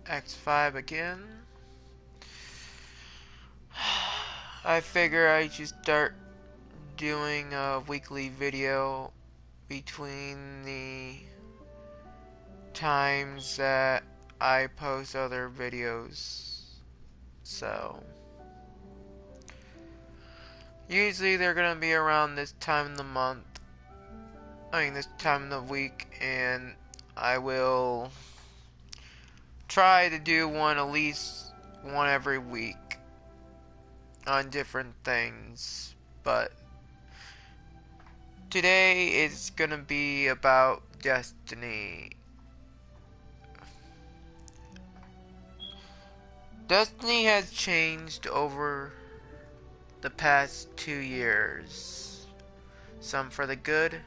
X5 again. I figure I should start doing a weekly video between the times that I post other videos. So, usually they're gonna be around this time of the month. This time of the week, and I will try to do one at least one every week on different things. But today is gonna be about Destiny. Destiny has changed over the past 2 years. Some for the good,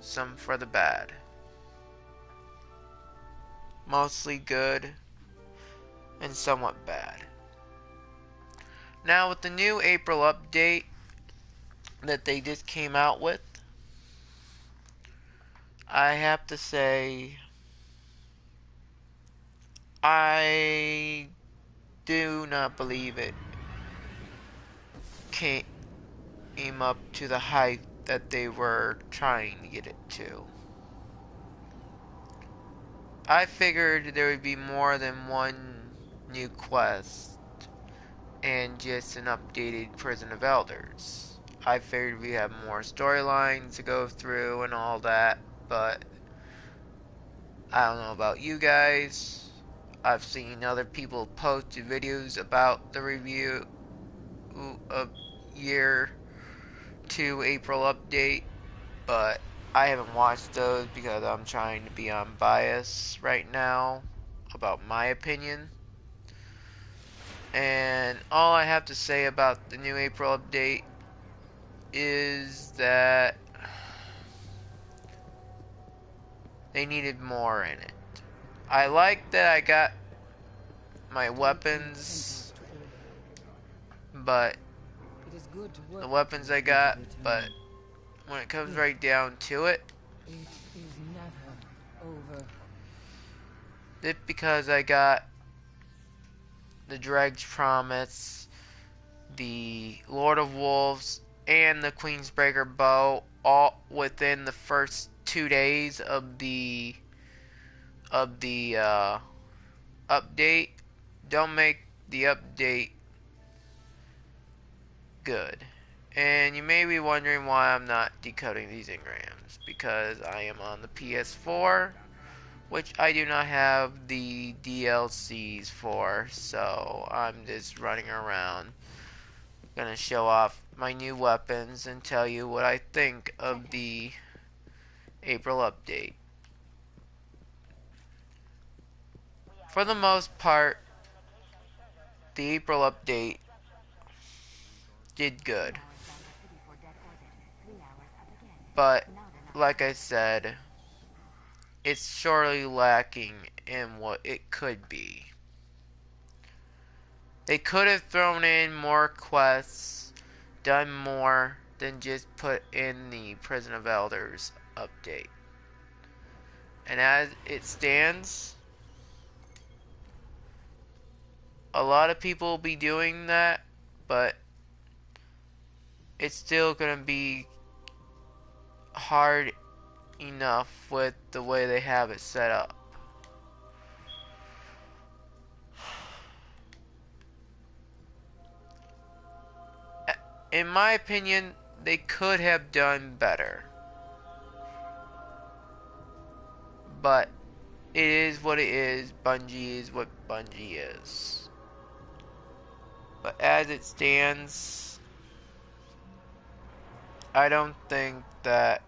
some for the bad. Mostly good and somewhat bad. Now with the new April update that they just came out with, I have to say I do not believe it came up to the height that they were trying to get it to. I figured there would be more than one new quest and just an updated Prison of Elders. I figured we have more storylines to go through and all that, but I don't know about you guys. I've seen other people post videos about the review of year 2 April update, but I haven't watched those because I'm trying to be unbiased right now about my opinion. And all I have to say about the new April update is that they needed more in it. I like that I got my weapons, but the weapons I got, but when it comes right down to it, just because I got the Dredge Promise, the Lord of Wolves, and the Queensbreaker Bow all within the first 2 days of the update, don't make the update good. And you may be wondering why I'm not decoding these engrams, because I am on the PS4, which I do not have the DLCs for, so I'm just running around. Gonna show off my new weapons and tell you what I think of the April update. For the most part, the April update did good. But, like I said, it's surely lacking in what it could be. They could have thrown in more quests, done more than just put in the Prison of Elders update. And as it stands, a lot of people will be doing that, but it's still gonna be hard enough with the way they have it set up. In my opinion, they could have done better. But it is what it is. Bungie is what Bungie is. But as it stands, I don't think that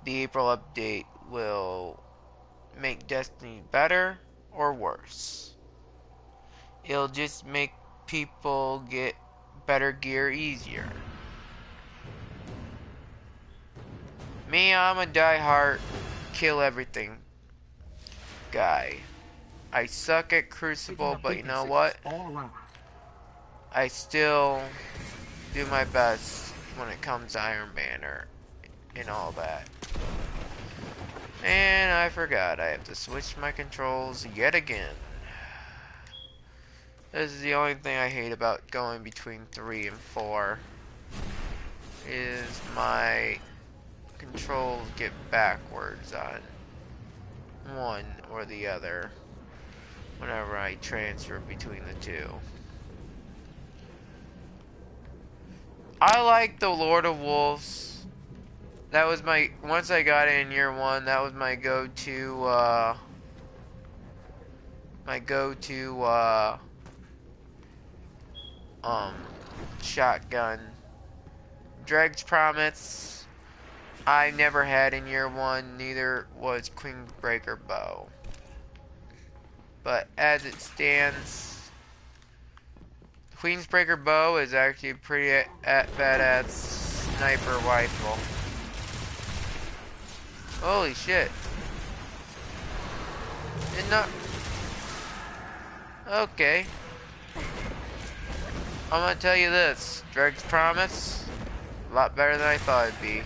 the April update will make Destiny better or worse. It'll just make people get better gear easier. Me, I'm a die-hard kill everything guy. I suck at Crucible, but you know what? I still do my best when it comes to Iron Banner and all that. And I forgot, I have to switch my controls yet again. This is the only thing I hate about going between 3 and 4. Is my controls get backwards on one or the other whenever I transfer between the two. I like the Lord of Wolves. That was my, once I got it in year 1, that was my go-to, um, shotgun. Dreg's Promise, I never had in year 1, neither was Queensbreaker Bow. But as it stands, Queensbreaker Bow is actually a pretty badass sniper rifle. Holy shit. Did not... Okay. I'm gonna tell you this. Dreg's Promise, a lot better than I thought it'd be.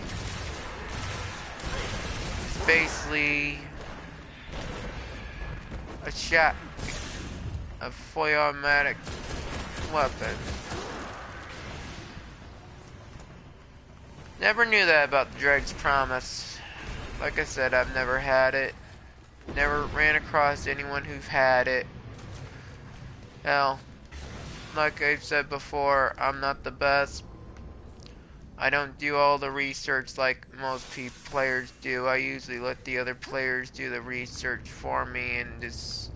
It's basically a fully automatic weapon. Never knew that about the Dreg's Promise. Like I said, I've never had it. Never ran across anyone who've had it. Hell, like I've said before, I'm not the best. I don't do all the research like most players do. I usually let the other players do the research for me and just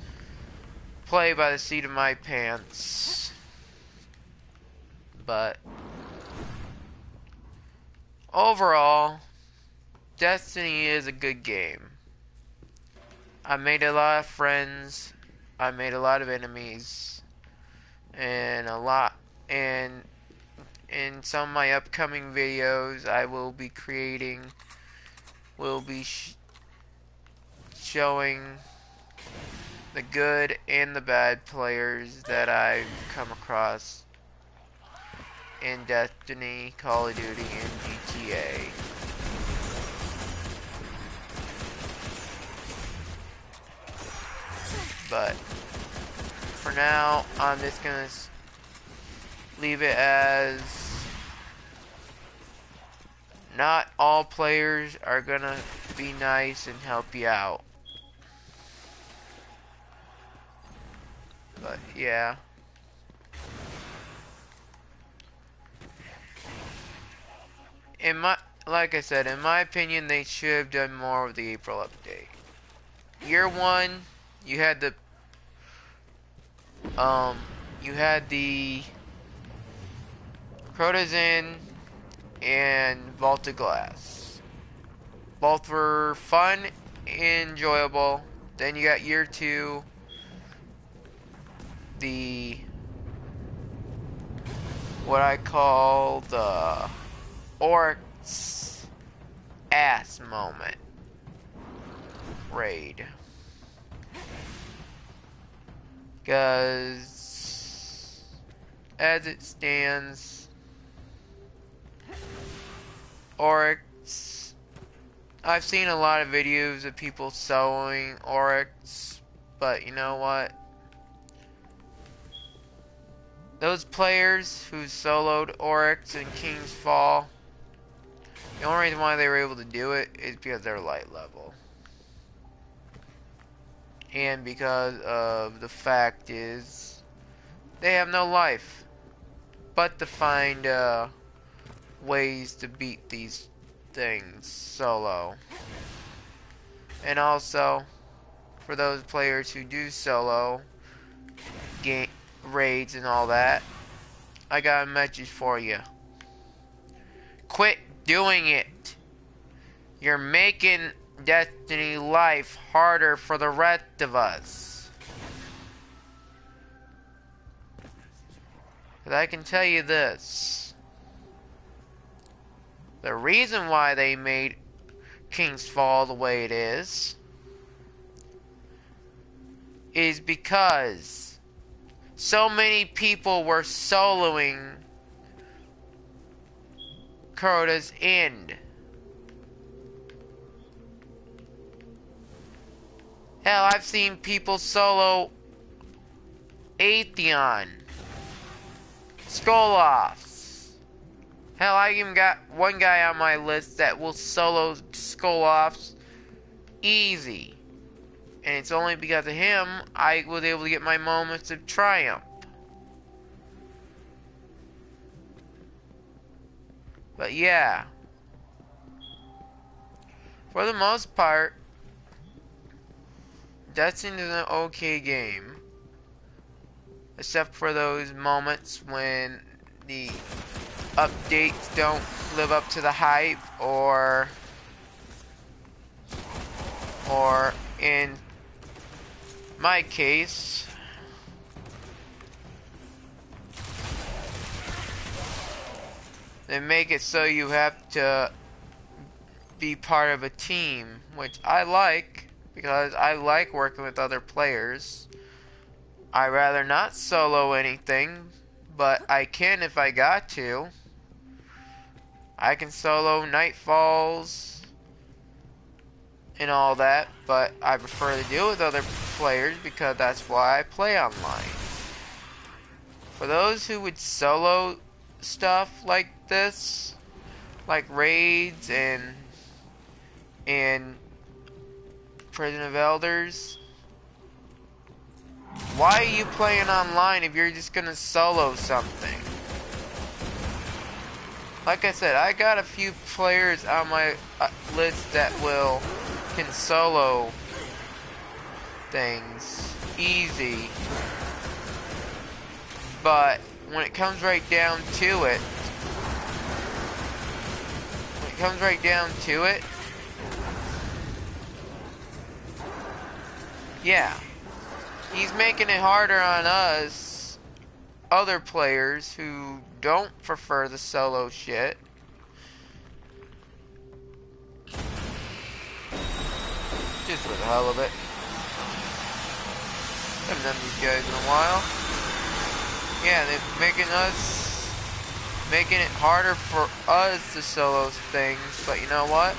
play by the seat of my pants. But overall, Destiny is a good game. I made a lot of friends. I made a lot of enemies. And in some of my upcoming videos I will be creating, showing the good and the bad players that I've come across in Destiny, Call of Duty, and GTA. But for now, I'm just gonna leave it as not all players are gonna be nice and help you out. But yeah. Like I said, in my opinion, they should have done more with the April update. Year 1, you had the Crota's Inn and Vault of Glass. Both were fun and enjoyable. Then you got year 2, what I call the Oryx ass moment raid. Because as it stands, Oryx, I've seen a lot of videos of people soloing Oryx, but you know what? Those players who soloed Oryx in King's Fall, the only reason why they were able to do it is because they're light level. And because of the fact is, they have no life but to find ways to beat these things solo. And also, for those players who do solo game raids and all that, I got a message for you. Quit doing it. You're making Destiny life harder for the rest of us. 'Cause I can tell you this. The reason why they made King's Fall the way it is because so many people were soloing Crota's End. Hell, I've seen people solo Atheon, Skoloffs. Hell, I even got one guy on my list that will solo Skoloffs easy. And it's only because of him I was able to get my moments of triumph. But yeah. For the most part, Destiny is an okay game. Except for those moments when the updates don't live up to the hype, or in my case, they make it so you have to be part of a team, which I like because I like working with other players. I'd rather not solo anything, but I can if I got to. I can solo Nightfalls and all that, but I prefer to deal with other players because that's why I play online. For those who would solo stuff like this, like raids and Prison of Elders, why are you playing online if you're just gonna solo something? Like I said, I got a few players on my list that can solo things easy, but when it comes right down to it, yeah, he's making it harder on us, other players who don't prefer the solo shit. Just for the hell of it. Haven't done these guys in a while. Yeah, they're making it harder for us to solo things, but you know what?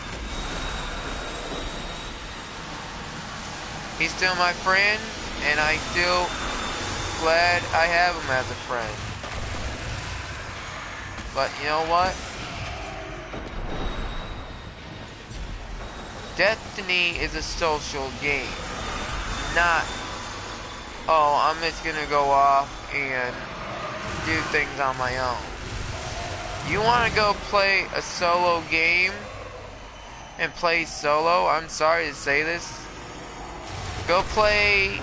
He's still my friend, and I'm still glad I have him as a friend. But you know what? Destiny is a social game, not, oh, I'm just gonna go off and do things on my own. You wanna go play a solo game and play solo? I'm sorry to say this. Go play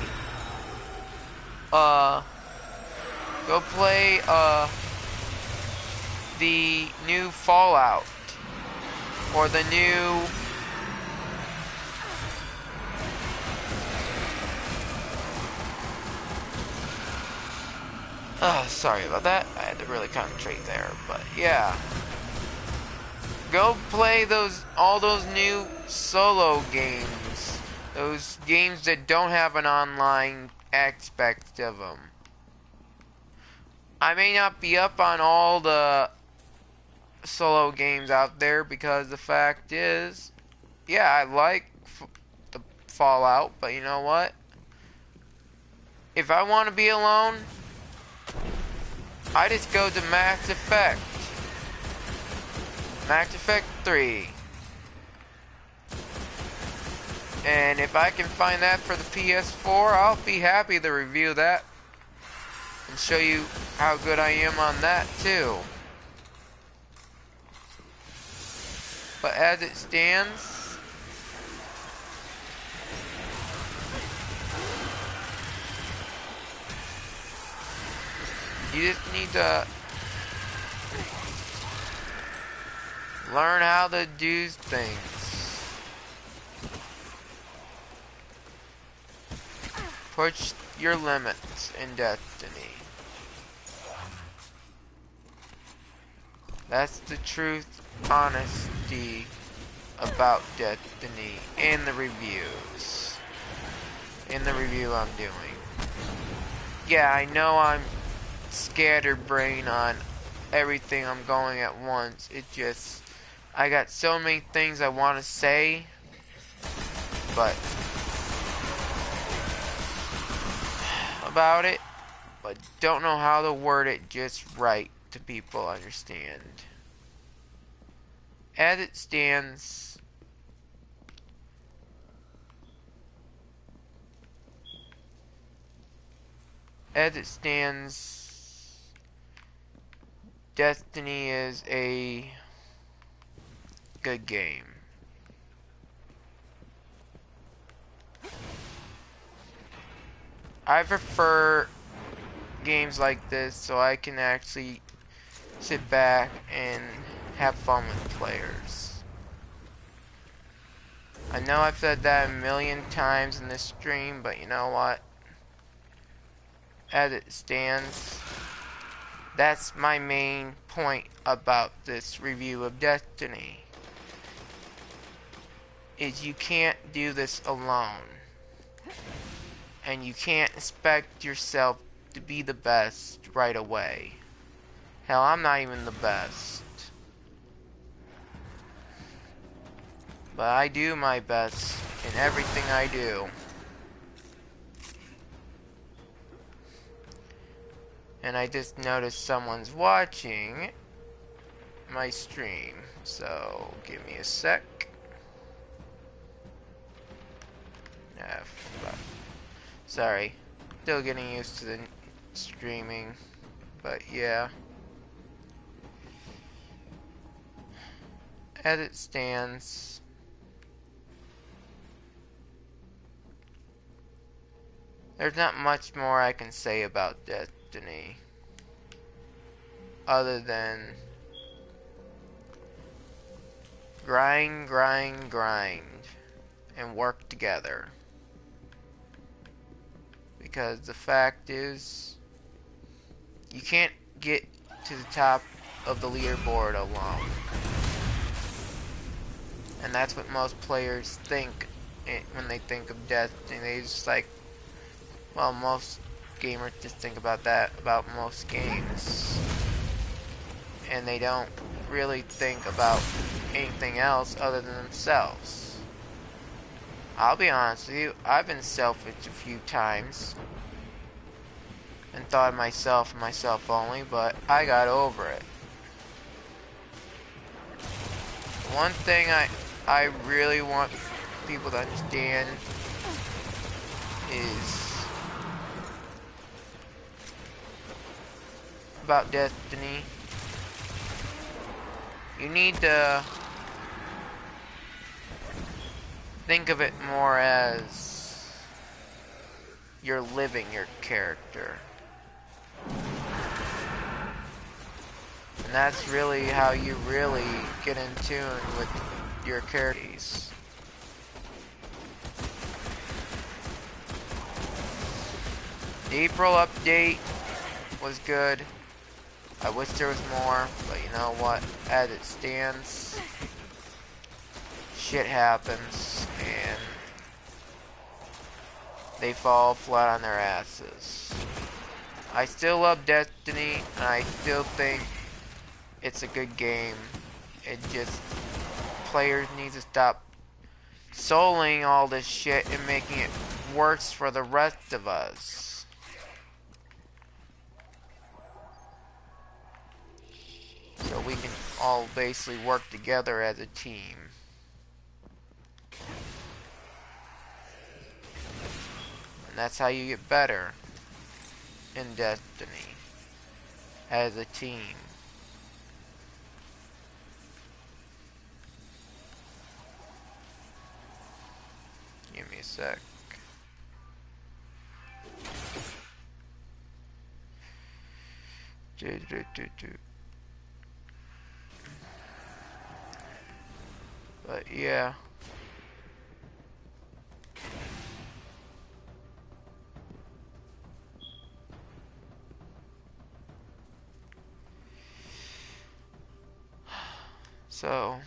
the new Fallout, or the new sorry about that. I had to really concentrate there, but yeah. Go play all those new solo games. Those games that don't have an online aspect of them. I may not be up on all the solo games out there because the fact is, yeah, I like the Fallout, but you know what? If I want to be alone, I just go to Mass Effect. Mass Effect 3. And if I can find that for the PS4, I'll be happy to review that and show you how good I am on that too. But as it stands, you just need to learn how to do things. Push your limits in Destiny. That's the truth, honesty about Destiny in the reviews. In the review I'm doing. Yeah, I know I'm scatterbrained on everything I'm going at once. It just, I got so many things I want to say, but about it, but don't know how to word it just right to people understand. As it stands, Destiny is a good game. I prefer games like this so I can actually sit back and have fun with players. I know I've said that a million times in this stream, but you know what? As it stands, that's my main point about this review of Destiny. Is you can't do this alone. And you can't expect yourself to be the best right away. Hell, I'm not even the best. But I do my best in everything I do. And I just noticed someone's watching my stream. So, give me a sec. Sorry. Still getting used to the streaming. But yeah. As it stands, there's not much more I can say about Destiny. Other than grind, grind, grind. And work together. Because the fact is, you can't get to the top of the leaderboard alone. And that's what most players think when they think of Destiny. They just like, well, most gamers just think about that about most games. And they don't really think about anything else other than themselves. I'll be honest with you, I've been selfish a few times. And thought of myself and myself only, but I got over it. One thing I really want people to understand is about Destiny. You need to think of it more as you're living your character. And that's really how you really get in tune with your characters. The April update was good. I wish there was more, but you know what? As it stands, shit happens, and they fall flat on their asses. I still love Destiny, and I still think it's a good game. It just, players need to stop souling all this shit and making it worse for the rest of us. So we can all basically work together as a team. And that's how you get better in Destiny. As a team. Give me a sec. But yeah. So,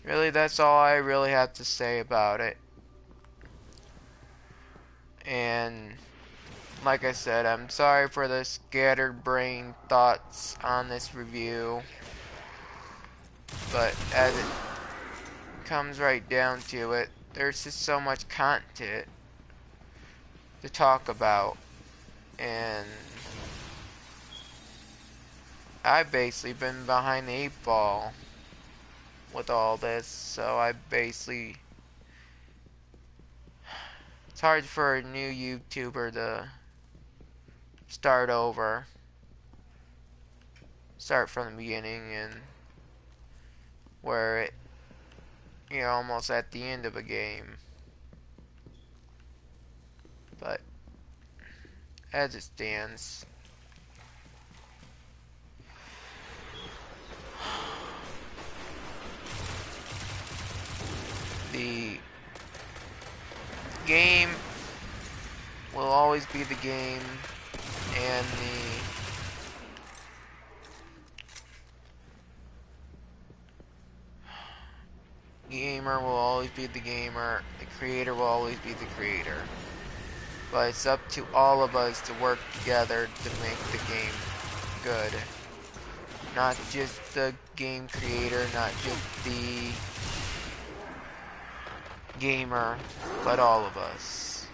really that's all I really have to say about it. And like I said, I'm sorry for the scattered brain thoughts on this review. But as it comes right down to it, there's just so much content to talk about. And I've basically been behind the 8 ball with all this, so I basically, it's hard for a new YouTuber to start over, start from the beginning, and where it, you're almost at the end of a game. But as it stands, the game will always be the game, and the gamer will always be the gamer, the creator will always be the creator. But it's up to all of us to work together to make the game good. Not just the game creator, not just the gamer, but all of us.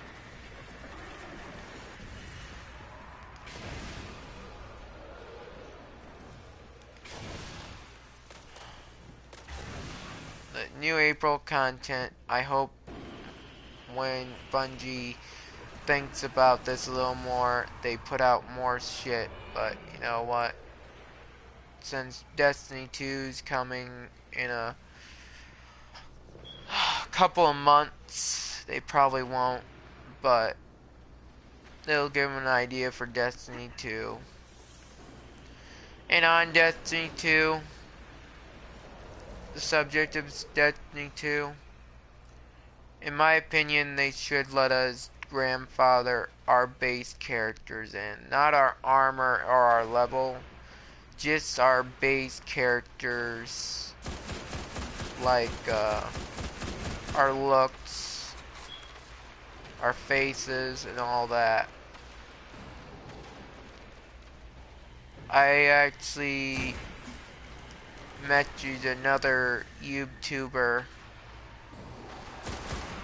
The new April content, I hope when Bungie thinks about this a little more, they put out more shit. But you know what? Since Destiny 2's coming in a couple of months, they probably won't, but they'll give them an idea for Destiny 2. And on Destiny 2, the subject of Destiny 2, in my opinion, they should let us grandfather our base characters in. Not our armor or our level, just our base characters, like our looks, our faces, and all that. I actually messaged another YouTuber,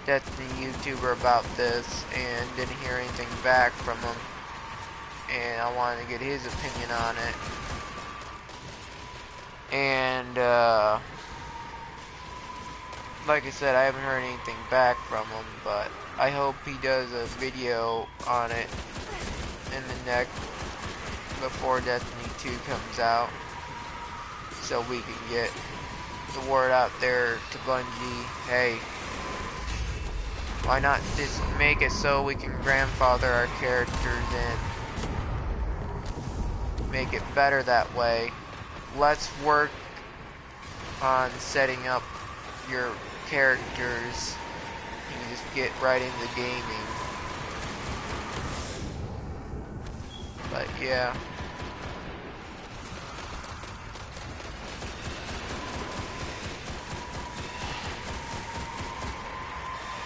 Destiny YouTuber, about this and didn't hear anything back from him, and I wanted to get his opinion on it. And like I said, I haven't heard anything back from him, but I hope he does a video on it in the next, before Destiny 2 comes out, so we can get the word out there to Bungie. Hey, why not just make it so we can grandfather our characters in? Make it better that way. Let's work on setting up your characters. You can just get right into gaming. But yeah.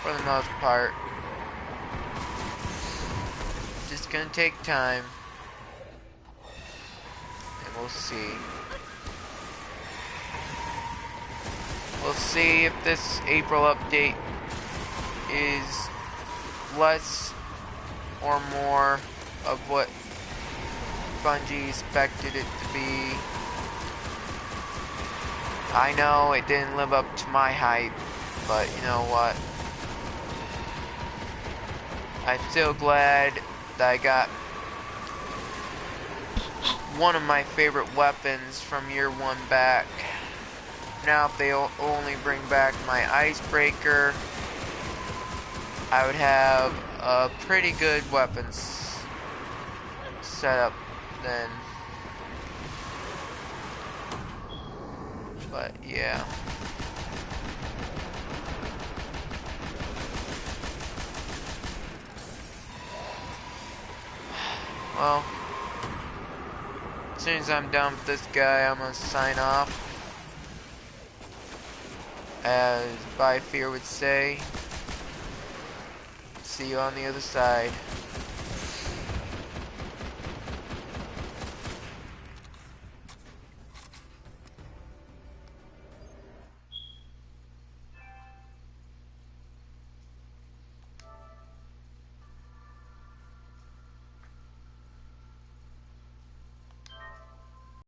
For the most part, just gonna take time, and we'll see. We'll see if this April update is less or more of what Bungie expected it to be. I know it didn't live up to my hype, but you know what? I'm still glad that I got one of my favorite weapons from year 1 back. Now if they only bring back my icebreaker, I would have a pretty good weapons setup then. But yeah. Well, as soon as I'm done with this guy, I'm gonna sign off. As By Fear would say, see you on the other side.